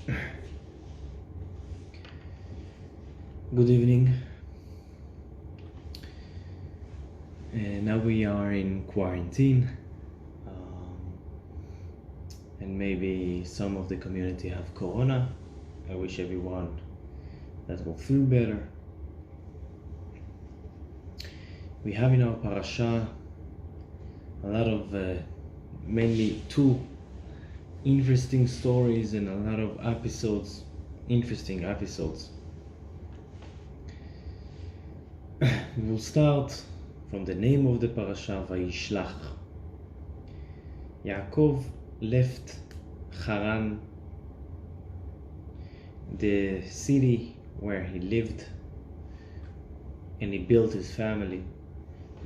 Good evening. Now we are in quarantine, and maybe some of the community have corona. I wish everyone that will feel better. We have in our Parasha a lot of mainly two interesting stories and a lot of episodes, interesting episodes. We will start from the name of the Parasha, Vayishlach. Yaakov left Haran, the city where he lived, and he built his family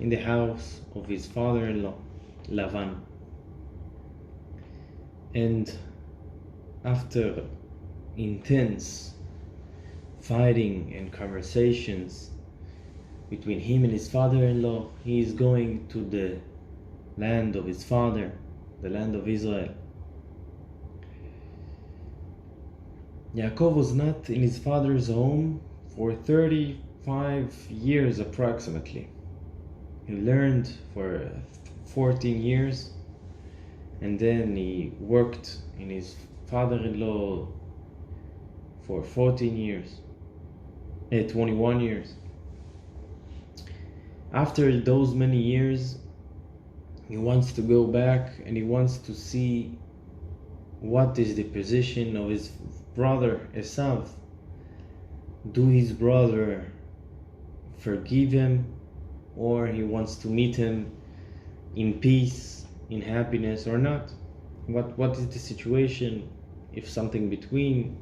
in the house of his father-in-law, Lavan. And after intense fighting and conversations between him and his father-in-law, he is going to the land of his father, the land of Israel. Yaakov was not in his father's home for 35 years approximately. He learned for 14 years, and then he worked in his father-in-law for 21 years. After those many years, he wants to go back and he wants to see what is the position of his brother Esav. Do his brother forgive him, or he wants to meet him in peace, in happiness, or not? What is the situation if something between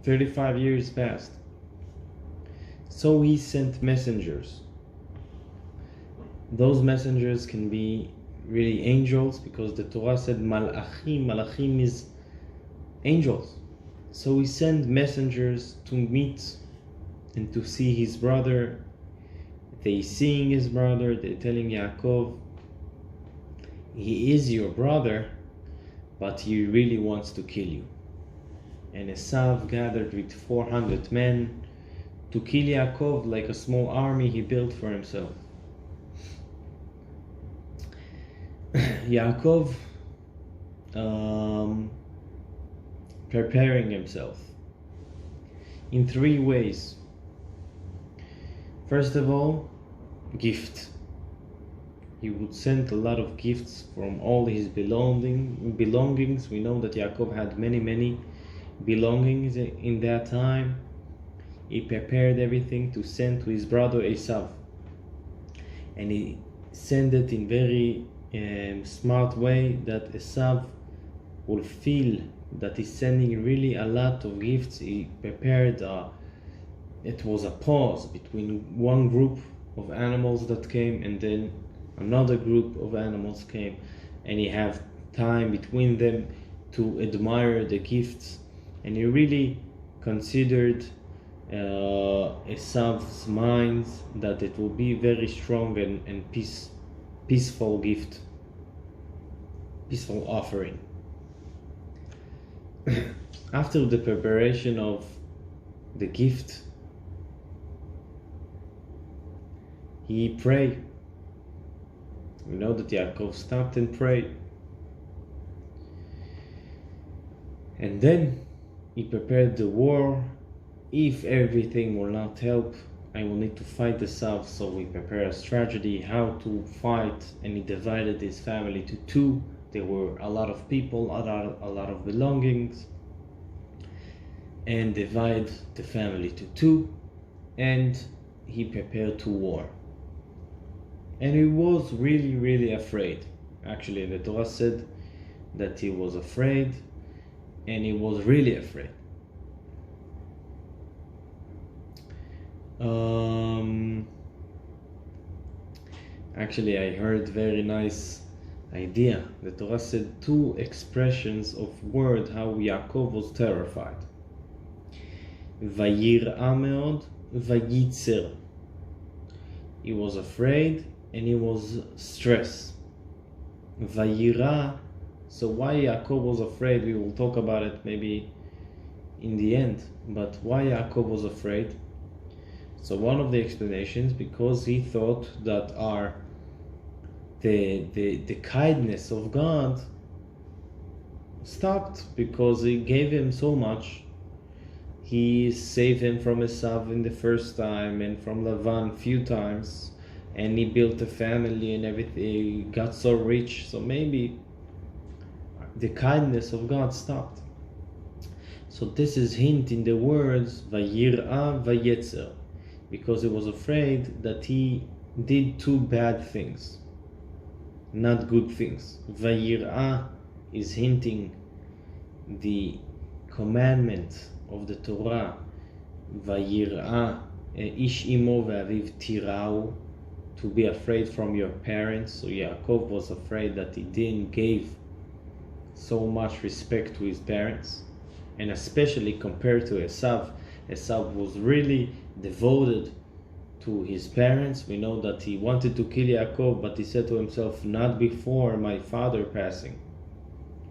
35 years passed? So he sent messengers. Those messengers can be really angels, because the Torah said malachim. Malachim is angels. So he sent messengers to meet and to see his brother. They seeing his brother, they're telling Yaakov, he is your brother, but he really wants to kill you. And Esav gathered with 400 men to kill Yaakov, like a small army he built for himself. Yaakov preparing himself in three ways. First of all, gift. He would send a lot of gifts from all his belongings. We know that Yaakov had many belongings in that time. He prepared everything to send to his brother Esav, and he sent it in very smart way that Esav will feel that he's sending really a lot of gifts. He prepared it was a pause between one group of animals that came and then another group of animals came, and he have time between them to admire the gifts, and he really considered Esav's mind that it will be very strong and peaceful gift, peaceful offering. After the preparation of the gift, he prayed. We know that Yaakov stopped and prayed. And then he prepared the war. If everything will not help, I will need to fight the south. So we prepare a strategy how to fight, and he divided his family to two. There were a lot of people, a lot of belongings, and divide the family to two, and he prepared to war. And he was really afraid. Actually, the Torah said that he was afraid, and he was really afraid. Actually, I heard very nice idea. The Torah said two expressions of word how Yaakov was terrified. Vayir'a meod, vayitzer. He was afraid and he was stressed. Vayir'a. So why Yaakov was afraid, we will talk about it maybe in the end. But why Yaakov was afraid? So one of the explanations, because he thought that the kindness of God stopped, because he gave him so much. He saved him from Esav in the first time and from Lavan few times, and he built a family and everything. He got so rich, so maybe the kindness of God stopped. So this is hint in the words Vayir'a Vayetzer, because he was afraid that he did two bad things, not good things. Vayir'a is hinting the commandment of the Torah, Vayir'a ish imo ve'aviv tirau, to be afraid from your parents. So Yaakov was afraid that he didn't give so much respect to his parents, and especially compared to Esav. Esav was really devoted to his parents. We know that he wanted to kill Yaakov, but he said to himself, not before my father passing,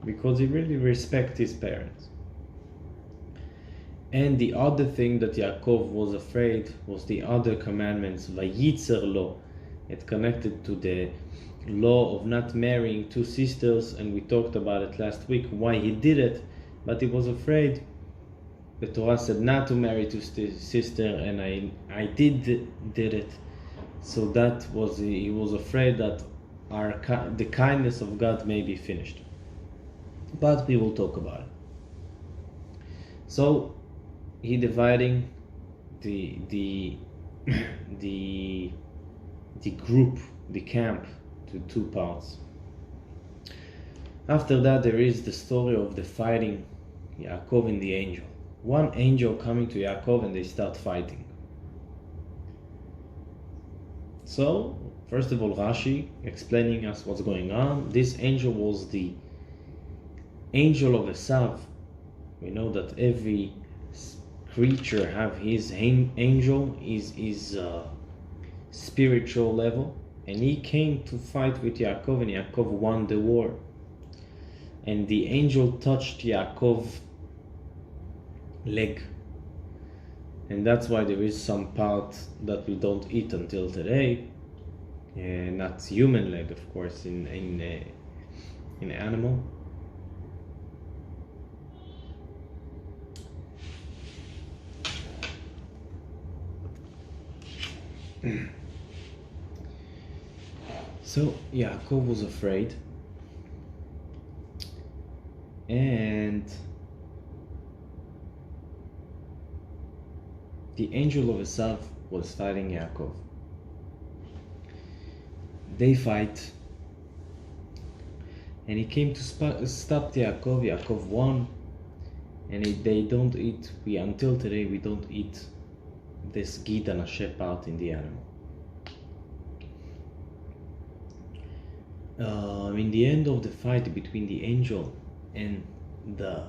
because he really respects his parents. And the other thing that Yaakov was afraid was the other commandments, Vayitzer lo. It connected to the law of not marrying two sisters, and we talked about it last week, why he did it, but he was afraid. The Torah said not to marry two sisters, and I did it. So that was, he was afraid that the kindness of God may be finished. But we will talk about it. So he dividing the group, the camp, to two parts. After that, there is the story of the fighting, Yaakov and the angel. One angel coming to Yaakov and they start fighting. So, first of all, Rashi explaining us what's going on. This angel was the angel of Esav. We know that every creature have his angel, his spiritual level, and he came to fight with Yaakov, and Yaakov won the war. And the angel touched Yaakov's leg, and that's why there is some part that we don't eat until today, not human leg, of course, in animal. So Yaakov was afraid, and the angel of Esav was fighting Yaakov. They fight, and he came to stop Yaakov. Yaakov won, and they don't eat. Until today we don't eat this gid and asher part in the animal. In the end of the fight between the angel and the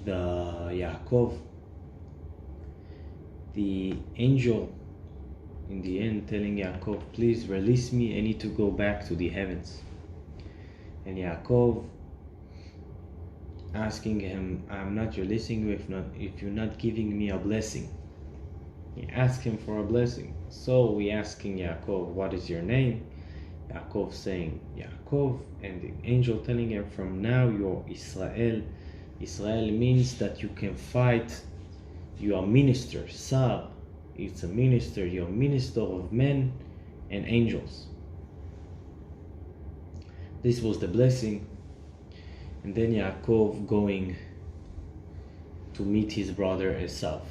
Yaakov, the angel in the end telling Yaakov, please release me, I need to go back to the heavens. And Yaakov asking him, I'm not releasing you if you're not giving me a blessing. He asked him for a blessing. So we asking Yaakov, what is your name? Yaakov saying Yaakov, and the angel telling him, from now you're Israel. Israel means that you can fight. You are minister. Sar, it's a minister. You're minister of men and angels. This was the blessing. And then Yaakov going to meet his brother Esav.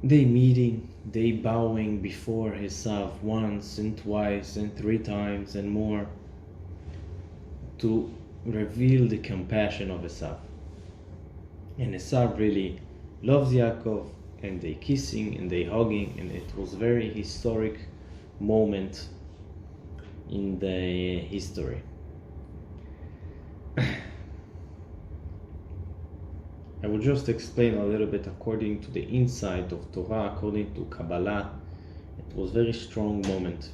They meeting, they bowing before Esav once and twice and three times and more, to reveal the compassion of Esav. And Esav really loves Yaakov, and they kissing and they hugging, and it was a very historic moment in the history. I will just explain a little bit according to the insight of Torah, according to Kabbalah. It was a very strong moment.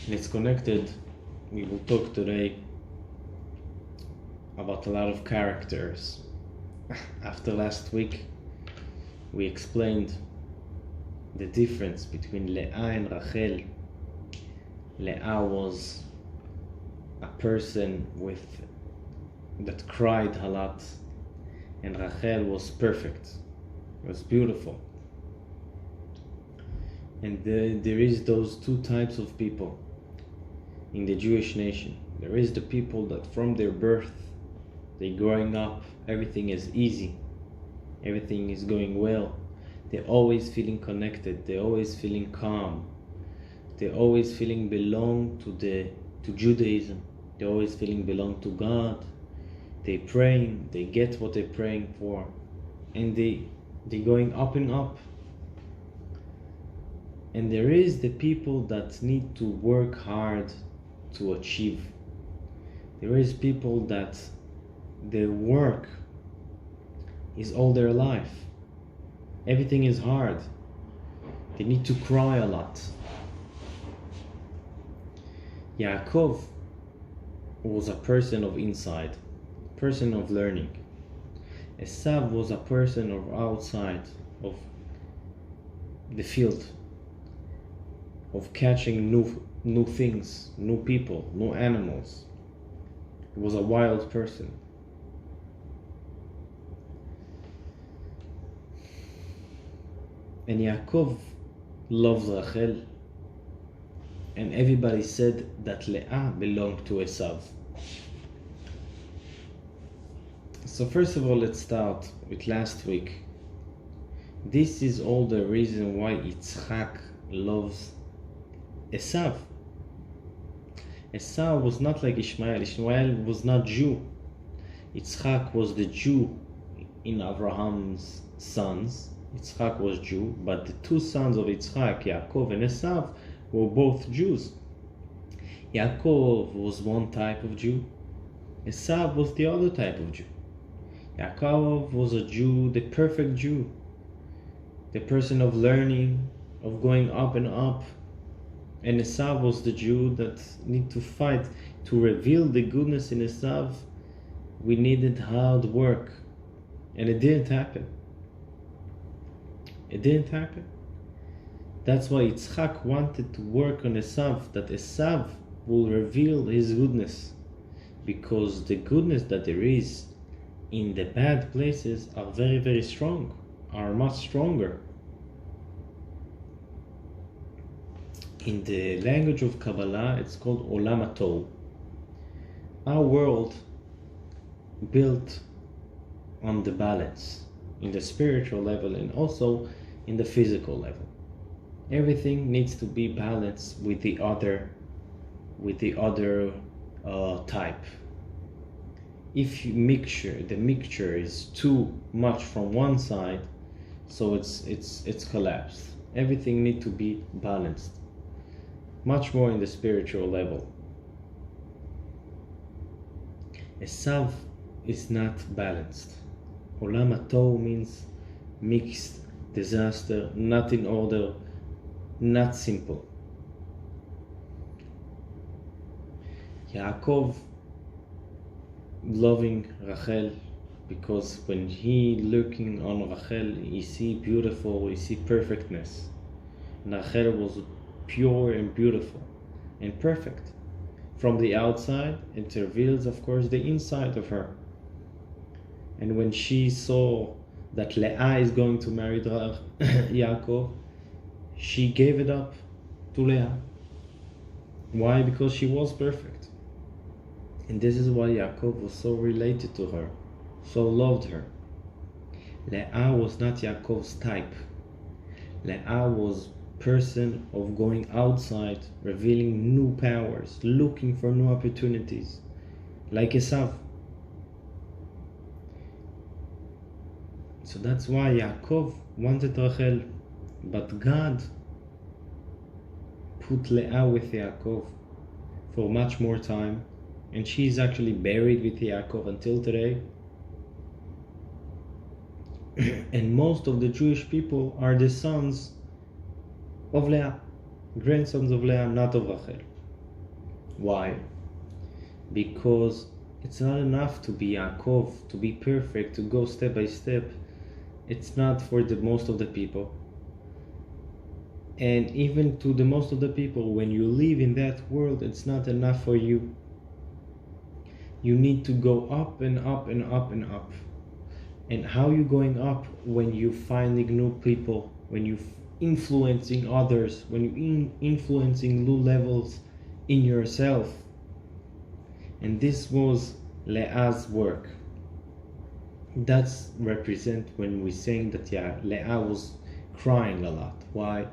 And it's connected, we will talk today about a lot of characters. After last week, we explained the difference between Leah and Rachel. Leah was a person that cried a lot, and Rachel was perfect, was beautiful. And there is those two types of people in the Jewish nation. There is the people that from their birth, they growing up, everything is easy, everything is going well. They're always feeling connected, they're always feeling calm, they're always feeling belong to Judaism, they're always feeling belong to God. They praying, they get what they're praying for, and they going up and up. And there is the people that need to work hard to achieve. There is people that their work is all their life. Everything is hard. They need to cry a lot. Yaakov was a person of inside, person of learning. Esav was a person of outside, of the field, of catching new things, new people, new animals. He was a wild person. And Yaakov loved Rachel, and everybody said that Leah belonged to Esav. So first of all, let's start with last week. This is all the reason why Yitzchak loves Esav. Esav was not like Ishmael. Ishmael was not Jew. Yitzchak was the Jew in Abraham's sons. Yitzchak was Jew, but the two sons of Yitzchak, Yaakov and Esav, were both Jews. Yaakov was one type of Jew. Esav was the other type of Jew. Yaakov was a Jew, the perfect Jew, the person of learning, of going up and up. And Esav was the Jew that need to fight to reveal the goodness in Esav. We needed hard work, and it didn't happen. It didn't happen. That's why Yitzchak wanted to work on Esav, that Esav will reveal his goodness, because the goodness that there is in the bad places are very, very strong, are much stronger. In the language of Kabbalah, it's called Olam HaTohu. Our world built on the balance, in the spiritual level and also in the physical level. Everything needs to be balanced with the other type. If the mixture is too much from one side, so it's collapsed. Everything needs to be balanced. Much more in the spiritual level. Esav is not balanced. Olam HaTohu means mixed, disaster, not in order, not simple. Yaakov loving Rachel, because when he looking on Rachel, he see beautiful, he see perfectness. And Rachel was pure and beautiful and perfect. From the outside, it reveals, of course, the inside of her. And when she saw that Leah is going to marry Yaakov, she gave it up to Leah. Why? Because she was perfect. And this is why Yaakov was so related to her, so loved her. Leah was not Yaakov's type. Leah was person of going outside, revealing new powers, looking for new opportunities, like Esav. So that's why Yaakov wanted Rachel, but God put Leah with Yaakov for much more time, and she's actually buried with Yaakov until today. And most of the Jewish people are the sons of Leah, grandsons of Leah, not of Rachel. Why? Because It's not enough to be Yaakov, to be perfect, to go step by step. It's not for the most of the people. And even to the most of the people, when you live in that world, it's not enough for you. You need to go up and up and up and up. And how you going up? When you finding new people, when you influencing others, when you influencing new levels in yourself. And this was Leah's work. That's represent when we're saying that Leah was crying a lot. Why?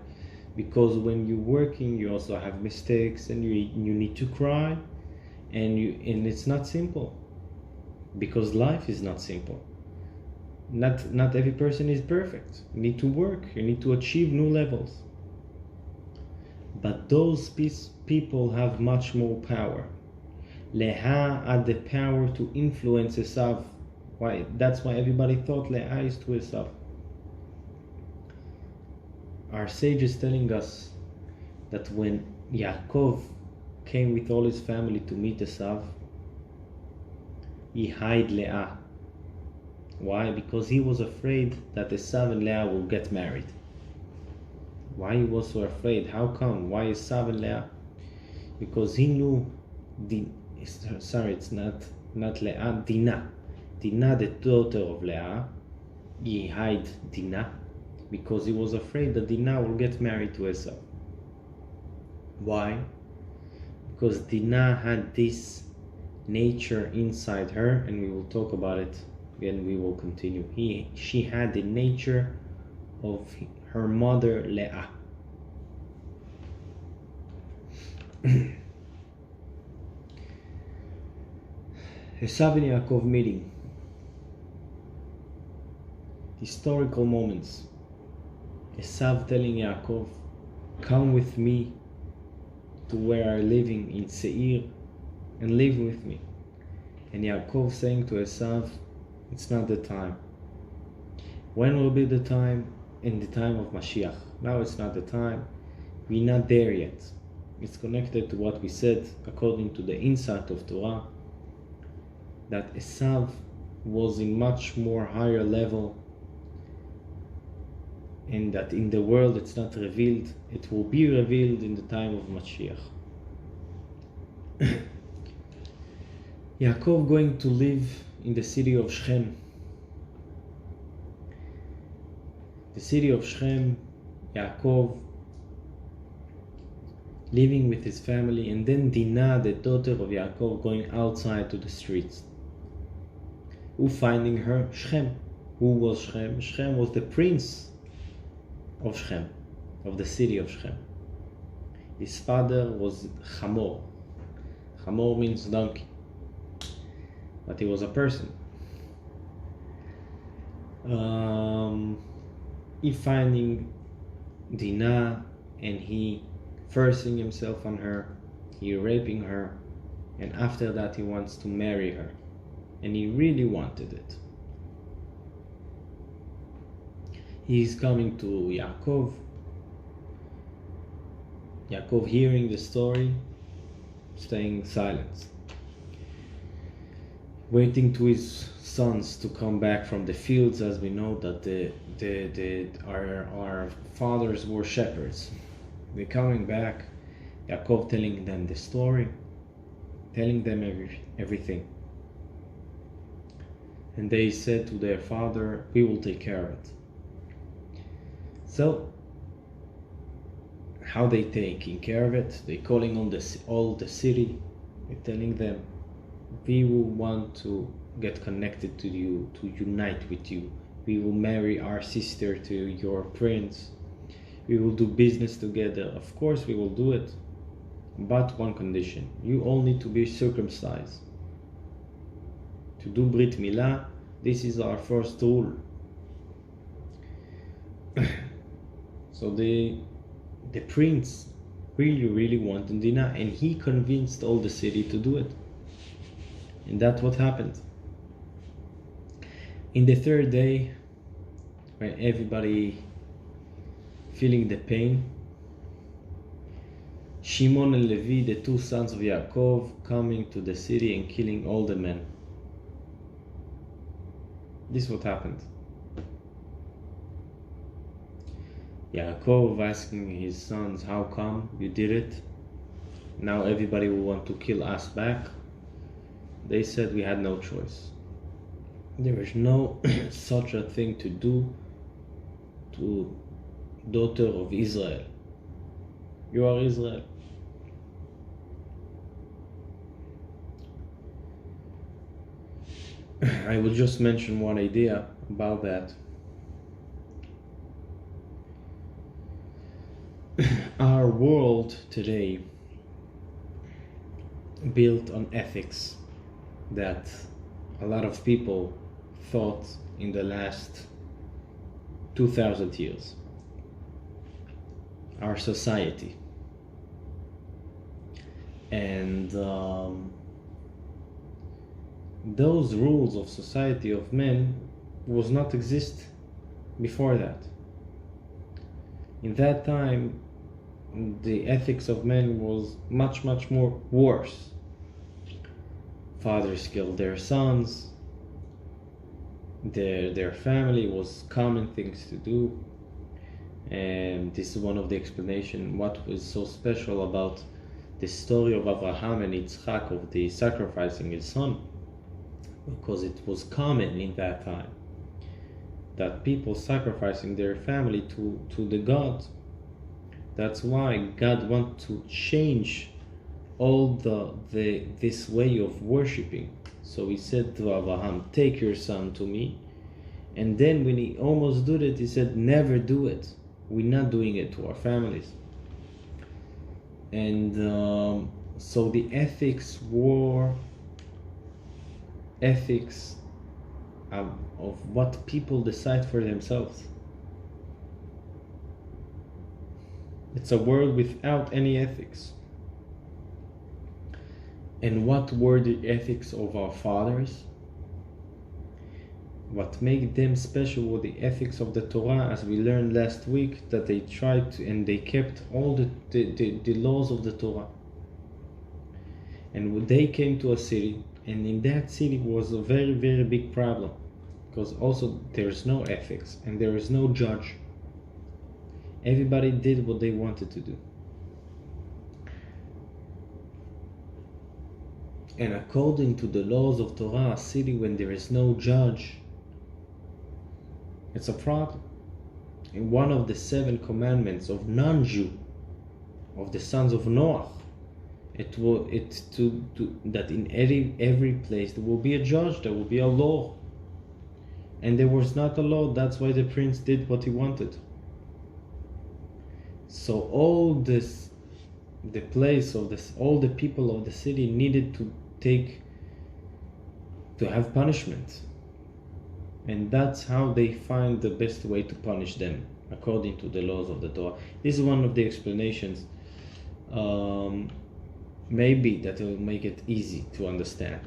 Because when you're working, you also have mistakes, and you need to cry, and it's not simple, because life is not simple. Not every person is perfect. You need to work. You need to achieve new levels. But those people have much more power. Leah had the power to influence Esav. Why? That's why everybody thought Leah is to Esav. Our sage is telling us that when Yaakov came with all his family to meet Esav, he hid Leah. Why? Because he was afraid that Esav and Leah will get married. Why he was so afraid? How come? Why Esav and Leah? Because he knew it's not Leah, Dina. Dina, the daughter of Leah, he hid Dina because he was afraid that Dina will get married to Esav. Why? Because Dina had this nature inside her, and we will talk about it again. We will continue. She had the nature of her mother Leah. Esav and Yaakov meeting. Historical moments. Esav telling Yaakov, come with me to where I'm living in Seir and live with me. And Yaakov saying to Esav, it's not the time. When will be the time? In the time of Mashiach. Now it's not the time. We're not there yet. It's connected to what we said according to the insight of Torah, that Esav was in much more higher level, and that in the world it's not revealed. It will be revealed in the time of Mashiach. Yaakov going to live in the city of Shechem. The city of Shechem, Yaakov living with his family, and then Dina, the daughter of Yaakov, going outside to the streets. Who finding her? Shechem. Who was Shechem? Shechem was the prince of Shechem, of the city of Shechem. His father was Chamor. Chamor means donkey, but he was a person. He finding Dina, and he forcing himself on her, he raping her, and after that he wants to marry her, and he really wanted it. He's coming to Yaakov. Yaakov hearing the story, staying silent, waiting to his sons to come back from the fields, as we know that our fathers were shepherds. They're coming back. Yaakov telling them the story, telling them everything. And they said to their father, we will take care of it. So, how they taking care of it? They calling on all the city. They're telling them, we will want to get connected to you, to unite with you. We will marry our sister to your prince. We will do business together. Of course we will do it. But one condition. You all need to be circumcised. To do Brit Milah, this is our first rule. So the prince really wanted Dina, and he convinced all the city to do it. And that's what happened. In the third day, when everybody feeling the pain, Shimon and Levi, the two sons of Yaakov, coming to the city and killing all the men. This is what happened. Yaakov asking his sons, how come you did it? Now everybody will want to kill us back. They said we had no choice. There is no such a thing to do to daughter of Israel. You are Israel. I will just mention one idea about that. Our world today built on ethics that a lot of people thought in the last 2000 years. Our society. And those rules of society of men was not exist before that. In that time, the ethics of men was much more worse. Fathers killed their sons. Their family was common things to do. And this is one of the explanation what was so special about the story of Abraham and Yitzchak of the sacrificing his son, because it was common in that time that people sacrificing their family to the God. That's why God wants to change all this way of worshiping. So he said to Abraham, take your son to me. And then when he almost did it, he said, never do it. We're not doing it to our families. And so the ethics of what people decide for themselves. It's a world without any ethics. And what were the ethics of our fathers? What made them special were the ethics of the Torah, as we learned last week, that they tried to, and they kept all the laws of the Torah. And when they came to a city, and in that city was a very big problem, because also there is no ethics and there is no judge. Everybody did what they wanted to do. And according to the laws of Torah, a city when there is no judge, it's a problem. And one of the 7 commandments of non-Jew, of the sons of Noah, that in every place there will be a judge, there will be a law. And there was not a law, that's why the prince did what he wanted. So all the people of the city needed to have punishment. And that's how they find the best way to punish them, according to the laws of the Torah. This is one of the explanations, maybe that will make it easy to understand.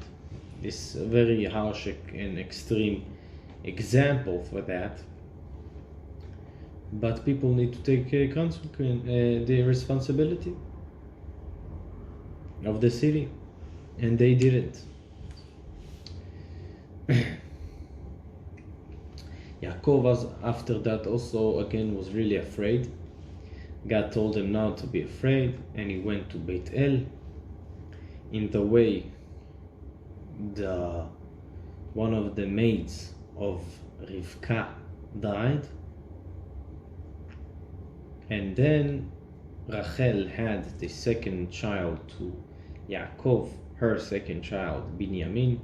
This very harsh and extreme example for that. But people need to take the responsibility of the city, and they didn't. Yaakov was, after that, also again was really afraid. God told him not to be afraid, and he went to Beit El. In the way, one of the maids of Rivka died, and then Rachel had the second child to Yaakov, her second child, Binyamin.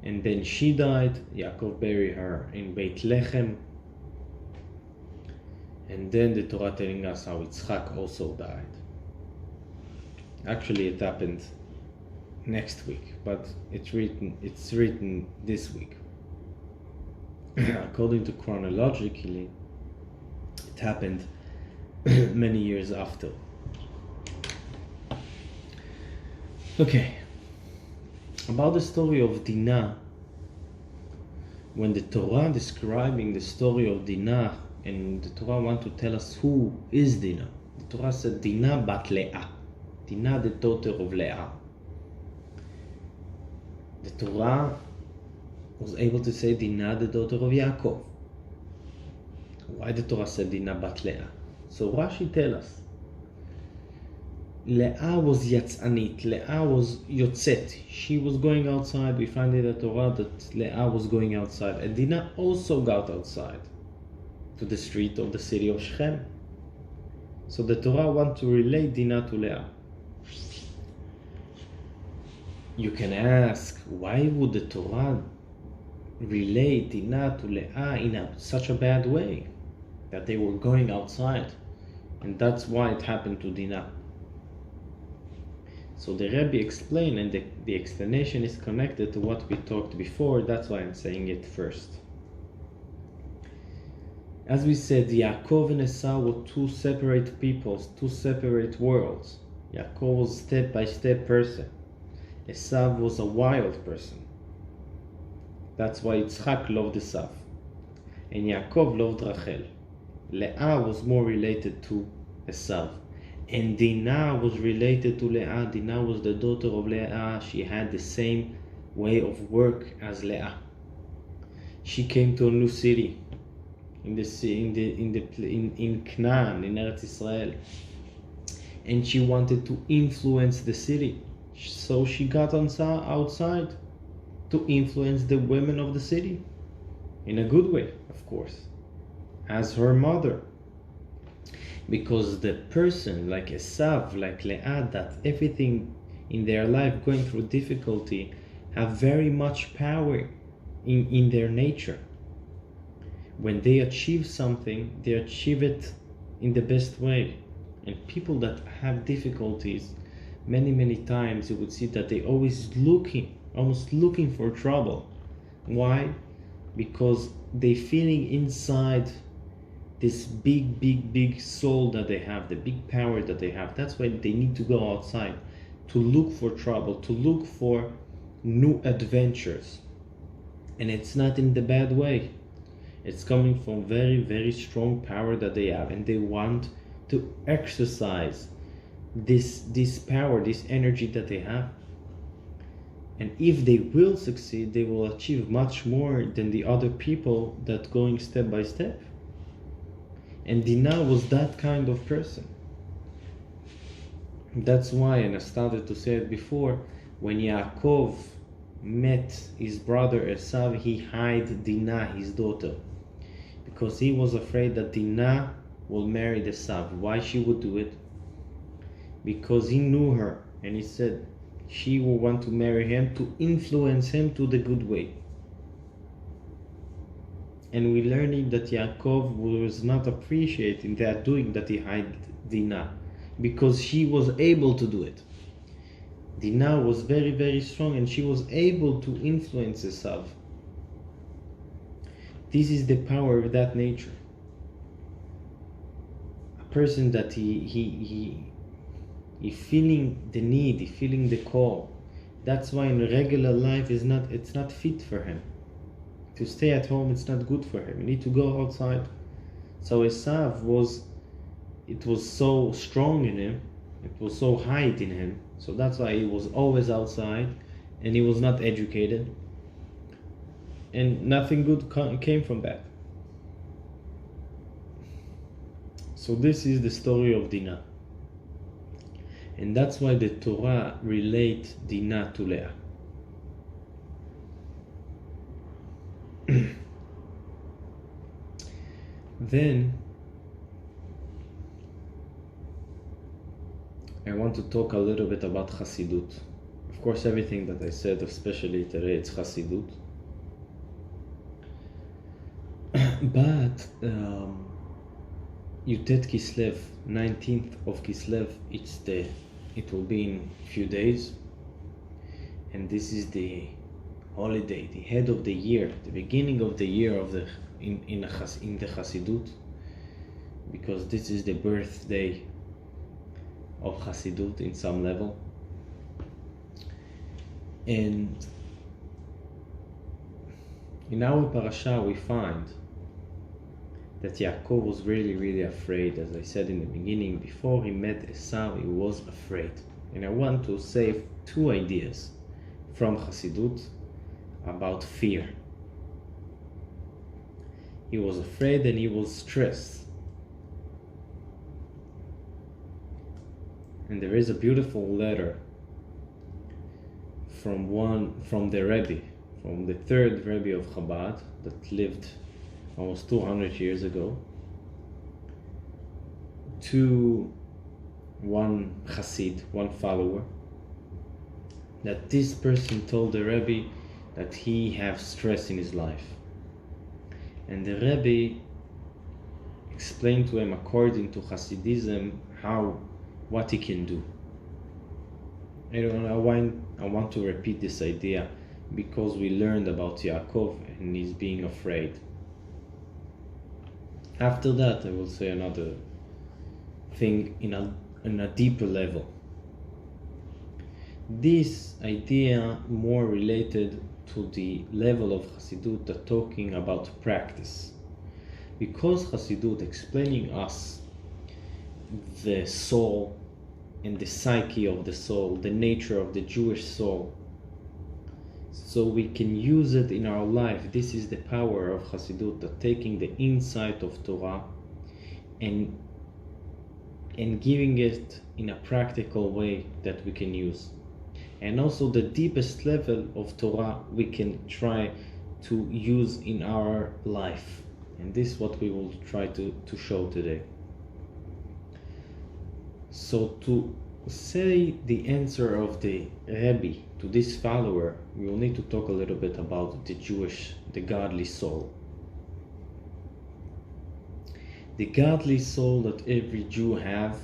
And then she died. Yaakov buried her in Beit Lechem. And then the Torah telling us how Yitzchak also died. Actually, it happened next week, but it's written this week. According to chronologically, it happened many years after. Okay. About the story of Dina, when the Torah describing the story of Dina, and the Torah want to tell us who is Dina, The Torah said Dina bat Leah, Dina the daughter of Leah. The Torah was able to say Dina the daughter of Yaakov. Why the Torah said Dina bat Leah? So Rashi tells us, Leah was yatzanit, Leah was yotzet. She was going outside. We find in the Torah that Leah was going outside. And Dina also got outside to the street of the city of Shechem. So the Torah wants to relate Dina to Leah. You can ask, why would the Torah relate Dina to Leah in such a bad way? That they were going outside. And that's why it happened to Dina. So the Rabbi explained, and the explanation is connected to what we talked before. That's why I'm saying it first. As we said, Yaakov and Esau were two separate peoples, two separate worlds. Yaakov was a step-by-step person. Esau was a wild person. That's why Yitzchak loved Esau. And Yaakov loved Rachel. Leah was more related to Esau. And Dina was related to Leah. Dina was the daughter of Leah. She had the same way of work as Leah. She came to a new city in Canaan, in Eretz Israel, and she wanted to influence the city. So she got outside to influence the women of the city in a good way, of course, as her mother. Because the person like Esau, like Leah, that everything in their life going through difficulty, have very much power in their nature. When they achieve something, they achieve it in the best way. And people that have difficulties, many times you would see that they always almost looking for trouble. Why? Because they feeling inside this big soul that they have, the big power that they have. That's why they need to go outside to look for trouble, to look for new adventures. And it's not in the bad way. It's coming from very strong power that they have, and they want to exercise this power, this energy that they have. And if they will succeed, they will achieve much more than the other people that going step by step. And Dina was that kind of person. That's why, and I started to say it before, when Yaakov met his brother Esau, he hid Dina, his daughter, because he was afraid that Dina will marry Esau. Why she would do it? Because he knew her, and he said she will want to marry him to influence him to the good way. And we learning that Yaakov was not appreciating that doing that he hid Dina, because she was able to do it. Dina was very strong, and she was able to influence Esau. This is the power of that nature. A person that he feeling the need, he feeling the call. That's why in regular life it's not fit for him. To stay at home, it's not good for him. You need to go outside. So Esau was so strong in him, it was so high in him. So that's why he was always outside, and he was not educated. And nothing good came from that. So this is the story of Dina. And that's why the Torah relates Dina to Leah. Then I want to talk a little bit about Chassidut. Of course, everything that I said, especially today, it's Chassidut. But Yutet Kislev, 19th of Kislev, it will be in a few days, and this is the holiday, the head of the year, the beginning of the year of the in the Chassidut, because this is the birthday of Chassidut in some level. And in our Parasha we find that Yaakov was really, really afraid. As I said in the beginning, before he met Esau, he was afraid. And I want to say 2 ideas from Chassidut about fear. He was afraid and he was stressed. And there is a beautiful letter from the Rabbi, from the 3rd Rabbi of Chabad that lived almost 200 years ago, to one Chassid, one follower, that this person told the Rabbi that he have stress in his life. And the Rabbi explained to him, according to Hasidism, what he can do. I want to repeat this idea because we learned about Yaakov and he's being afraid. After that, I will say another thing in a deeper level. This idea more related to the level of Chassidut that talking about practice. Because Chassidut explaining us the soul and the psyche of the soul, the nature of the Jewish soul, so we can use it in our life. This is the power of Chassidut, that taking the insight of Torah and giving it in a practical way that we can use. And also the deepest level of Torah we can try to use in our life. And this is what we will try to show today. So to say the answer of the Rabbi to this follower, we will need to talk a little bit about the godly soul. The godly soul that every Jew have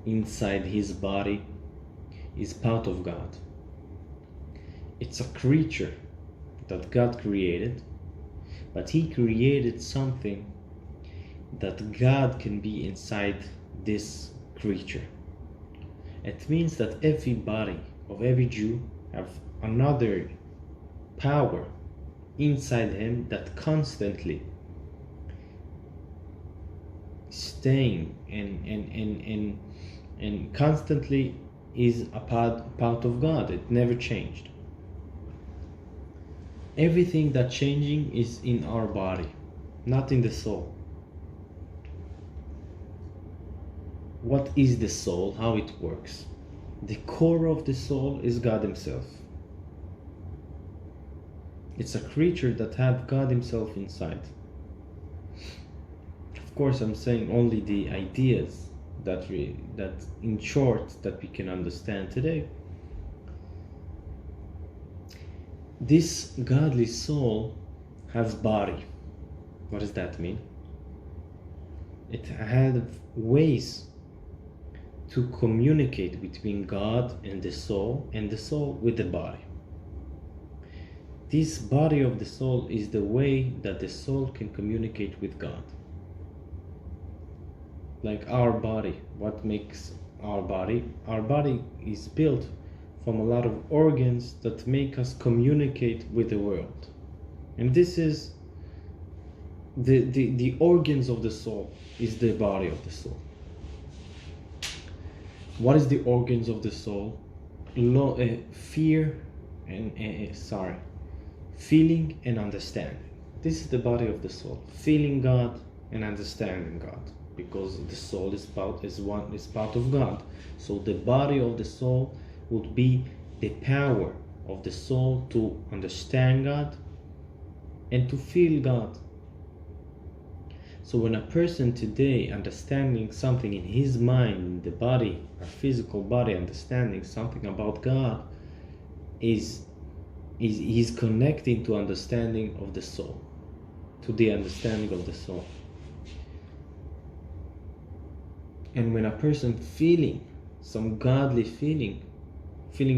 inside his body is part of God. It's a creature that God created, but he created something that God can be inside this creature. It means that every body of every Jew have another power inside him that constantly staying and constantly is a part of God. It never changed. Everything that changing is in our body, not in the soul. What is the soul? How it works? The core of the soul is God himself. It's a creature that have God himself inside. Of course, I'm saying only the ideas that in short that we can understand today. This godly soul has body. What does that mean? It has ways to communicate between God and the soul with the body. This body of the soul is the way that the soul can communicate with God. Like our body, what makes our body? Our body is built from a lot of organs that make us communicate with the world. And this is the organs of the soul, is the body of the soul. What is the organs of the soul? Feeling and understanding. This is the body of the soul. Feeling God and understanding God, because the soul is part of God. So the body of the soul would be the power of the soul to understand God and to feel God. So when a person today understanding something in his mind, in the body, a physical body, understanding something about God, is connecting to understanding of the soul, to the understanding of the soul. And when a person feeling some godly feeling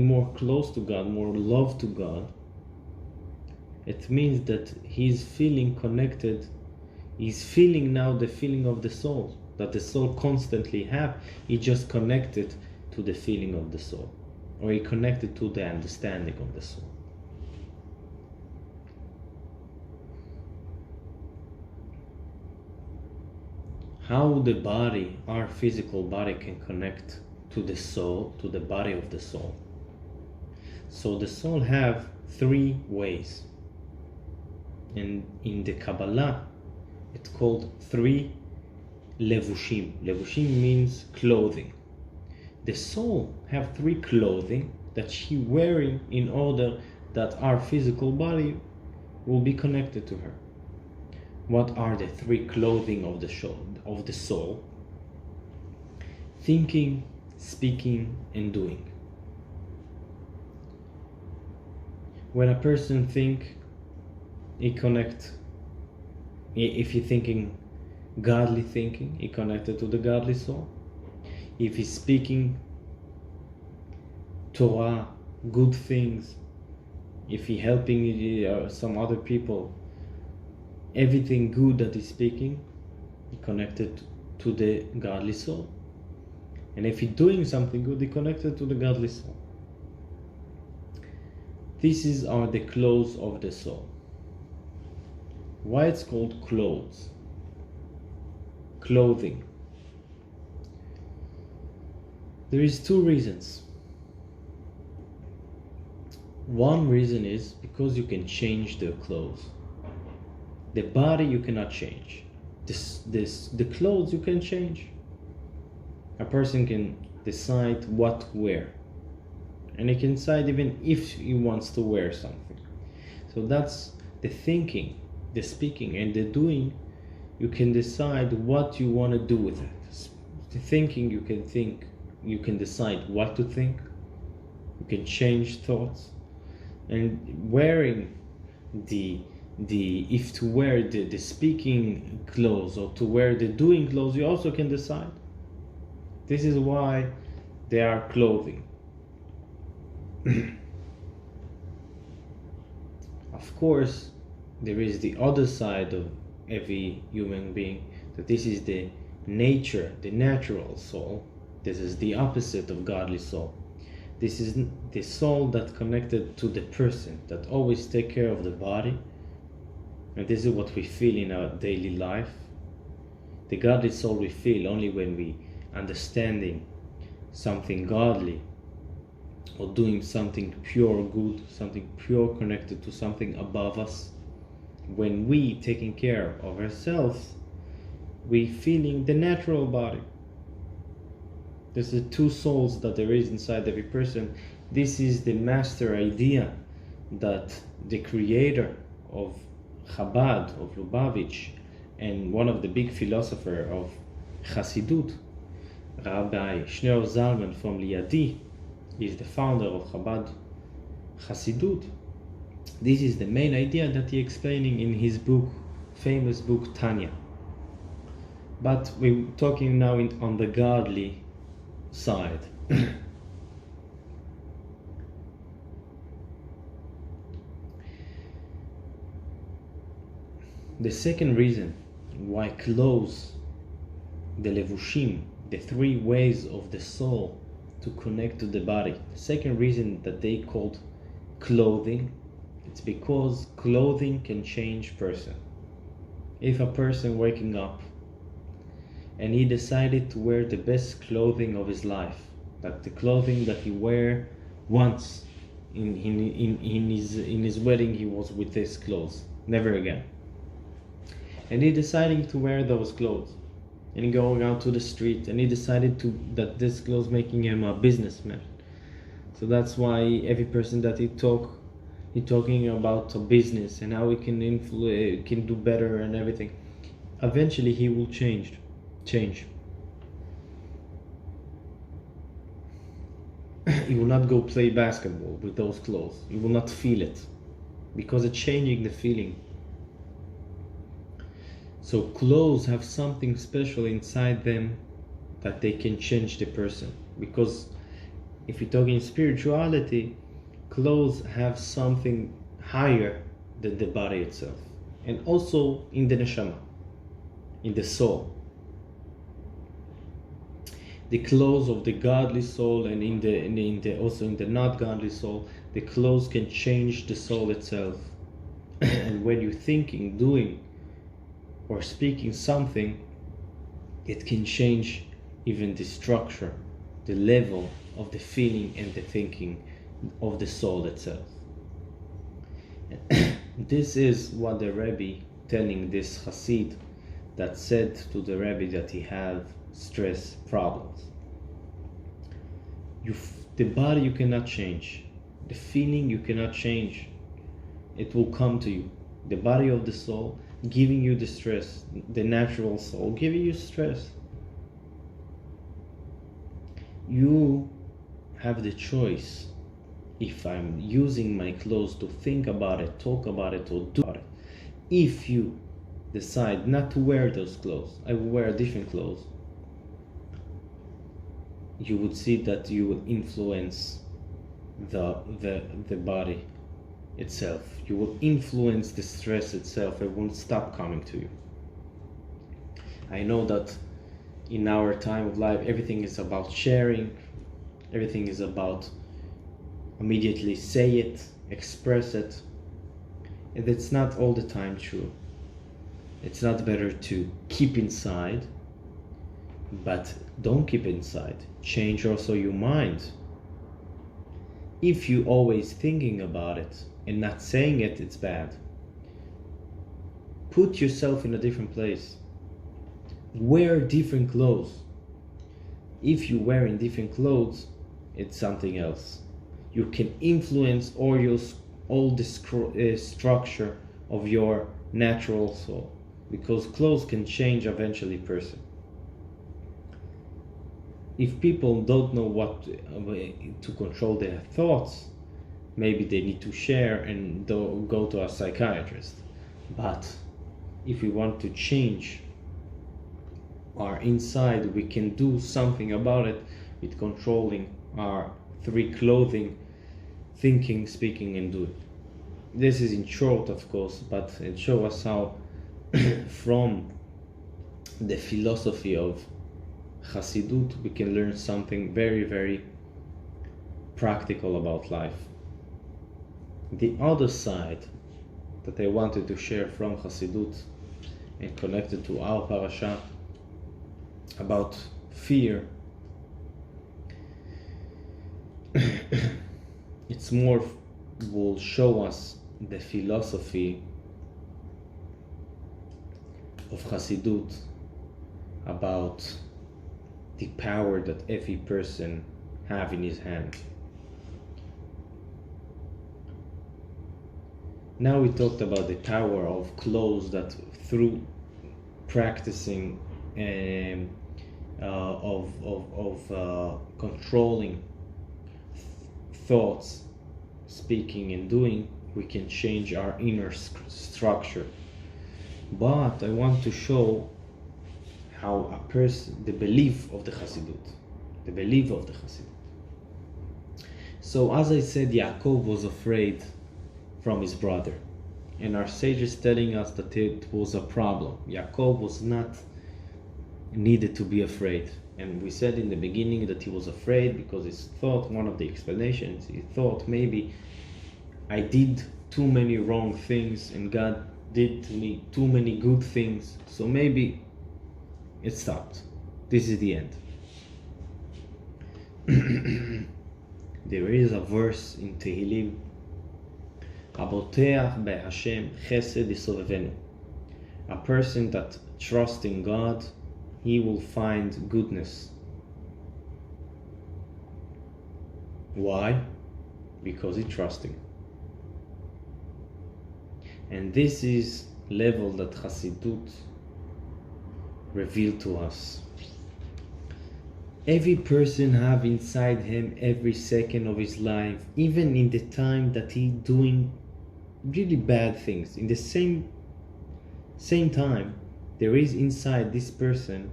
more close to God, more love to God, it means that he's feeling connected. He's feeling now the feeling of the soul, that the soul constantly have. He just connected to the feeling of the soul, or he connected to the understanding of the soul. how the body, our physical body, can connect to the soul, to the body of the soul. So the soul have three ways, and in the Kabbalah it's called three levushim. Levushim means clothing. The soul have three clothing that she wearing in order that our physical body will be connected to her. What are the three clothing of the soul? Thinking, speaking, and doing. When a person think, he connect. If he's thinking godly thinking, he connected to the godly soul. If he's speaking Torah, good things, if he's helping some other people, everything good that he's speaking, he connected to the godly soul. And if he's doing something good, he connected to the godly soul. These are the clothes of the soul. Why it's called clothes? Clothing. There is two reasons. One reason is because you can change the clothes. The body you cannot change. The clothes you can change. A person can decide what to wear, and he can decide even if he wants to wear something. So that's the thinking, the speaking, and the doing. You can decide what you want to do with it. The thinking, you can think, you can decide what to think. You can change thoughts. And wearing if to wear the speaking clothes or to wear the doing clothes, you also can decide. This is why they are clothing. Of course, there is the other side of every human being, that this is the nature, the natural soul. This is the opposite of godly soul. This is the soul that connected to the person, that always take care of the body. And this is what we feel in our daily life. The godly soul we feel only when we understanding something godly, or doing something pure good, something pure connected to something above us. When we taking care of ourselves, we feeling the natural body. There's the two souls that there is inside every person. This is the master idea that the creator of Chabad, of Lubavitch, and one of the big philosopher of Chassidut, Rabbi Shneur Zalman from Liadi, is the founder of Chabad Chassidut. This is the main idea that he explaining in his book, famous book Tanya. But we're talking now on the godly side. The second reason why clothes, the levushim, the three ways of the soul to connect to the body. The second reason that they called clothing, it's because clothing can change person. If a person waking up and he decided to wear the best clothing of his life, like the clothing that he wear once in his wedding, he was with his clothes, never again. And he deciding to wear those clothes, and he going out to the street, and he decided that this clothes making him a businessman. So that's why every person that he talking about a business and how he can do better and everything. Eventually he will change. He will not go play basketball with those clothes. He will not feel it, because it's changing the feeling. So clothes have something special inside them that they can change the person. Because if you're talking spirituality, clothes have something higher than the body itself, and also in the neshama, in the soul. The clothes of the godly soul and also in the not godly soul, the clothes can change the soul itself. And when you're thinking, doing, or speaking something, It can change even the structure, the level of the feeling and the thinking of the soul itself. This is what the Rabbi telling this Hasid that said to the Rabbi that he had stress problems. The body you cannot change, the feeling you cannot change. It will come to you. The body of the soul giving you the stress, the natural soul giving you stress. You have the choice. If I'm using my clothes to think about it, talk about it, or do about it. If you decide not to wear those clothes, I will wear different clothes, you would see that you will influence the body itself. You will influence the stress itself. It won't stop coming to you. I know that in our time of life, everything is about sharing. Everything is about immediately say it, express it. And it's not all the time true. It's not better to keep inside, but don't keep inside. Change also your mind. If you always thinking about it and not saying it, it's bad. Put yourself in a different place. Wear different clothes. If you're wearing different clothes, it's something else. You can influence all the structure of your natural soul, because clothes can change eventually person. If people don't know what to control their thoughts, maybe they need to share and go to a psychiatrist. But if we want to change our inside, we can do something about it with controlling our three clothing: thinking, speaking, and doing. This is in short, of course, but it shows us how from the philosophy of Chassidut we can learn something very, very practical about life. The other side that I wanted to share from Chassidut and connected to our Parasha about fear, it's more will show us the philosophy of Chassidut about the power that every person have in his hand. Now we talked about the power of clothes, that through practicing controlling thoughts, speaking, and doing, we can change our inner structure. But I want to show how a person, the belief of the Chassidut. So as I said, Yaakov was afraid from his brother, and our sage is telling us that it was a problem. Yaakov was not needed to be afraid, and we said in the beginning that he was afraid because he thought, one of the explanations, he thought maybe I did too many wrong things and God did to me too many good things, so maybe it stopped. This is the end. There is a verse in Tehillim, Aboteach beHashem chesed yisovevenu. A person that trusts in God, he will find goodness. Why? Because he trusts him. And this is level that Chassidut revealed to us. Every person have inside him every second of his life, even in the time that he doing really bad things, in the same time, there is inside this person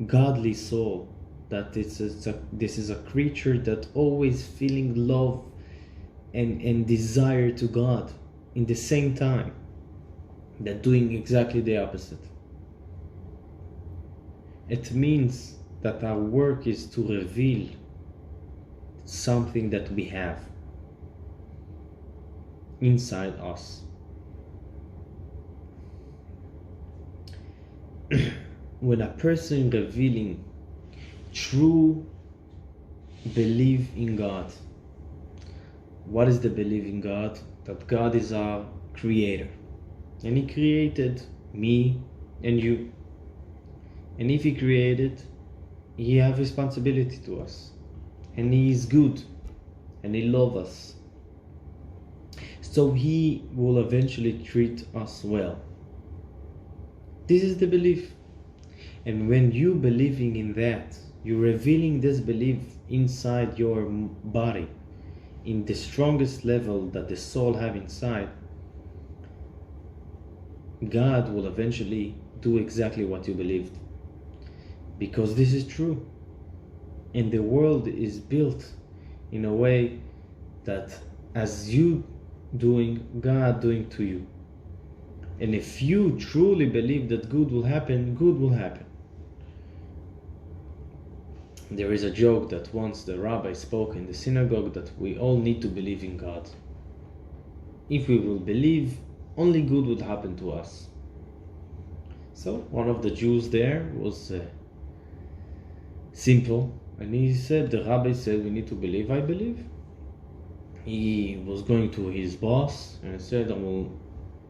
godly soul, that this is a creature that always feeling love and desire to God in the same time, that doing exactly the opposite. It means that our work is to reveal something that we have inside us. when a person revealing true belief in God. What is the belief in God? That God is our creator, and He created me and you. And if He created, He has responsibility to us, and He is good, and He loves us. So He will eventually treat us well. This is the belief. And when you believing in that, you're revealing this belief inside your body, in the strongest level that the soul have inside, God will eventually do exactly what you believed. Because this is true. And the world is built in a way that as you doing, God doing to you. And if you truly believe that good will happen, good will happen. There is a joke that once the Rabbi spoke in the synagogue that we all need to believe in God. If we will believe, only good would happen to us. So one of the Jews there was simple, and he said, the Rabbi said, we need to believe, I believe. He was going to his boss and said, I will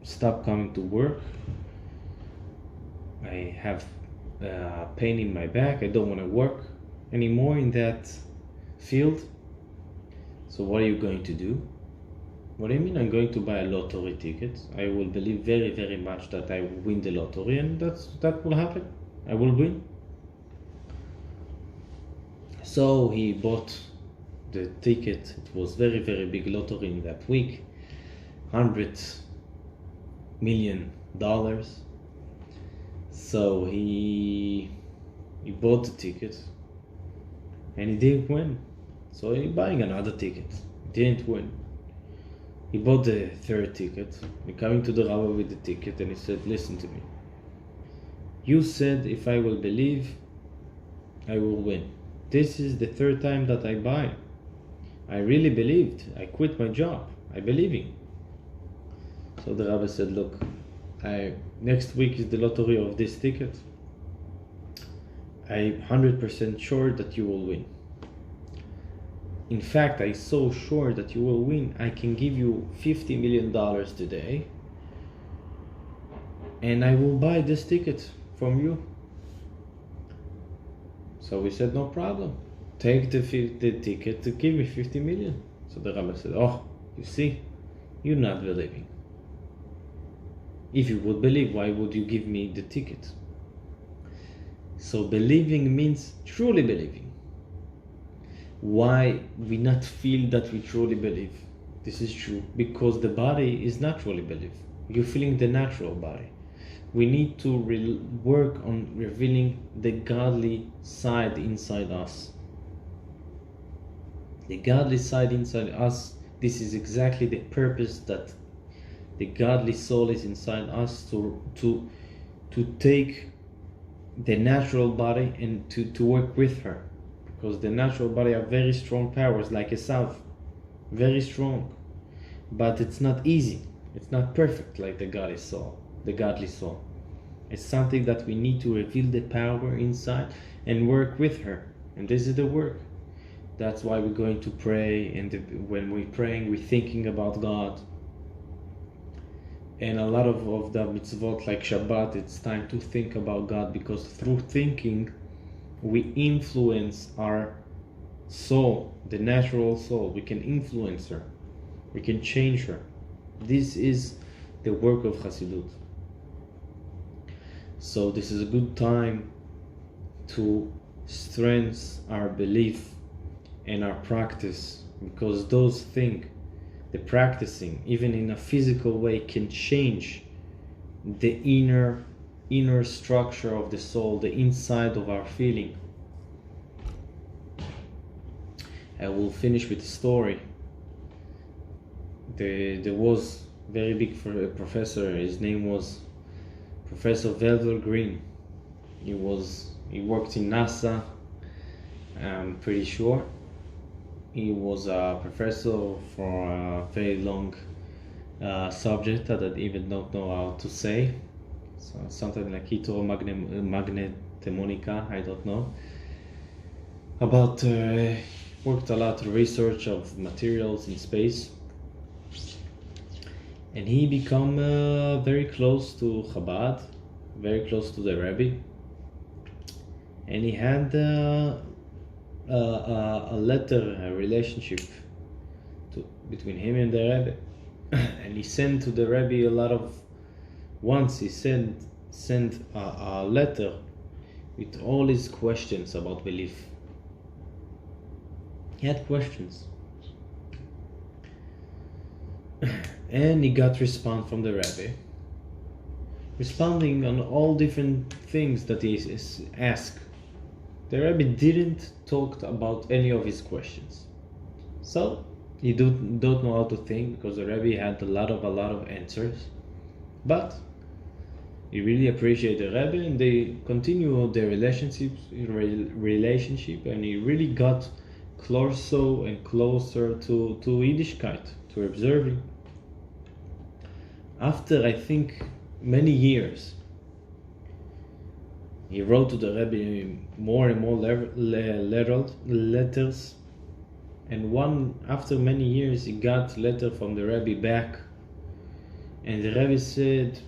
stop coming to work. I have pain in my back, I don't want to work anymore in that field. So what are you going to do? What do you mean? I'm going to buy a lottery ticket. I will believe very, very much that I will win the lottery, and that will happen. I will win. So he bought the ticket. It was very, very big lottery in that week, $100 million. So he bought the ticket, and he didn't win. So he buying another ticket. Didn't win. He bought the third ticket. He coming to the Rabbi with the ticket, and he said, listen to me. You said if I will believe, I will win. This is the third time that I buy. I really believed. I quit my job. I believe in. So the Rabbi said, look, next week is the lottery of this ticket. I'm 100% sure that you will win. In fact, I'm so sure that you will win, I can give you $50 million today, and I will buy this ticket from you. So we said, no problem. Take the ticket to give me 50 million. So the Rabbi said, oh, you see, you're not believing. If you would believe, why would you give me the ticket? So believing means truly believing. Why we not feel that we truly believe? This is true because the body is not truly believe. You're feeling the natural body. We need to work on revealing the godly side inside us. The godly side inside us, this is exactly the purpose that the godly soul is inside us, to take the natural body and to work with her. Because the natural body have very strong powers, like a salve, very strong. But it's not easy. It's not perfect like the godly soul. It's something that we need to reveal the power inside and work with her. And this is the work. That's why we're going to pray, and when we're praying, we're thinking about God. And a lot of the mitzvot, like Shabbat, it's time to think about God, because through thinking, we influence our soul, the natural soul. We can influence her. We can change her. This is the work of Chassidut. So this is a good time to strengthen our belief and our practice, because those things, the practicing, even in a physical way, can change the inner structure of the soul, the inside of our feeling. I will finish with a story. There was very big professor. His name was Professor Velvel Green. He worked in NASA, I'm pretty sure. He was a professor for a very long subject that I even don't know how to say. so something like magnetemonica, I don't know. About worked a lot of research of materials in space, and he become very close to Chabad, very close to the Rabbi, and he had a relationship between him and the Rabbi. And he sent to the Rabbi a lot of. Once he sent a letter with all his questions about belief. He had questions, and he got response from the Rabbi, responding on all different things that he asked. The Rabbi didn't talk about any of his questions, so he don't know how to think, because the Rabbi had a lot of answers. But he really appreciated the Rabbi, and they continue their relationship, and he really got closer and closer to Yiddishkeit, to observing. After, I think, many years, he wrote to the Rabbi more and more letters, and after many years he got letter from the Rabbi back, and the Rabbi said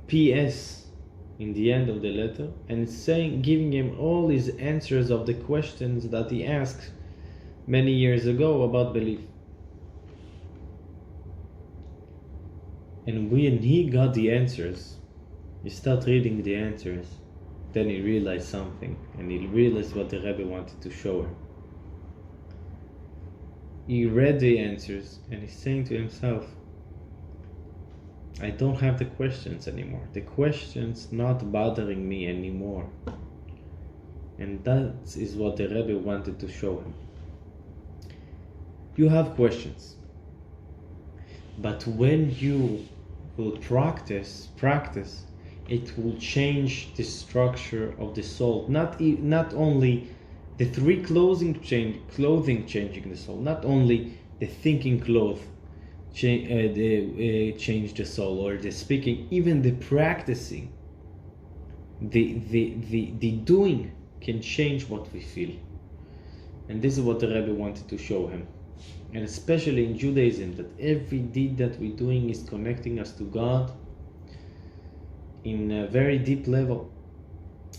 P.S. in the end of the letter, and giving him all his answers of the questions that he asked many years ago about belief. And when he got the answers, he started reading the answers, then he realized something, and he realized what the Rabbi wanted to show him. He read the answers, and he's saying to himself, I don't have the questions anymore. The questions not bothering me anymore. And that is what the Rebbe wanted to show him. You have questions, but when you will practice, it will change the structure of the soul. Not only the three clothing changing the soul, not only the thinking cloth change the soul, or the speaking, even the practicing, the doing can change what we feel. And this is what the Rebbe wanted to show him. And especially in Judaism, that every deed that we're doing is connecting us to God in a very deep level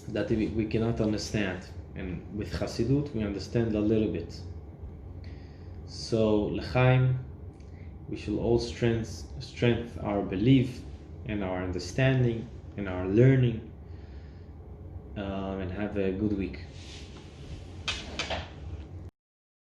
that we cannot understand. And with Chassidut, we understand a little bit. So, L'chaim, we should all strengthen our belief and our understanding and our learning, and have a good week.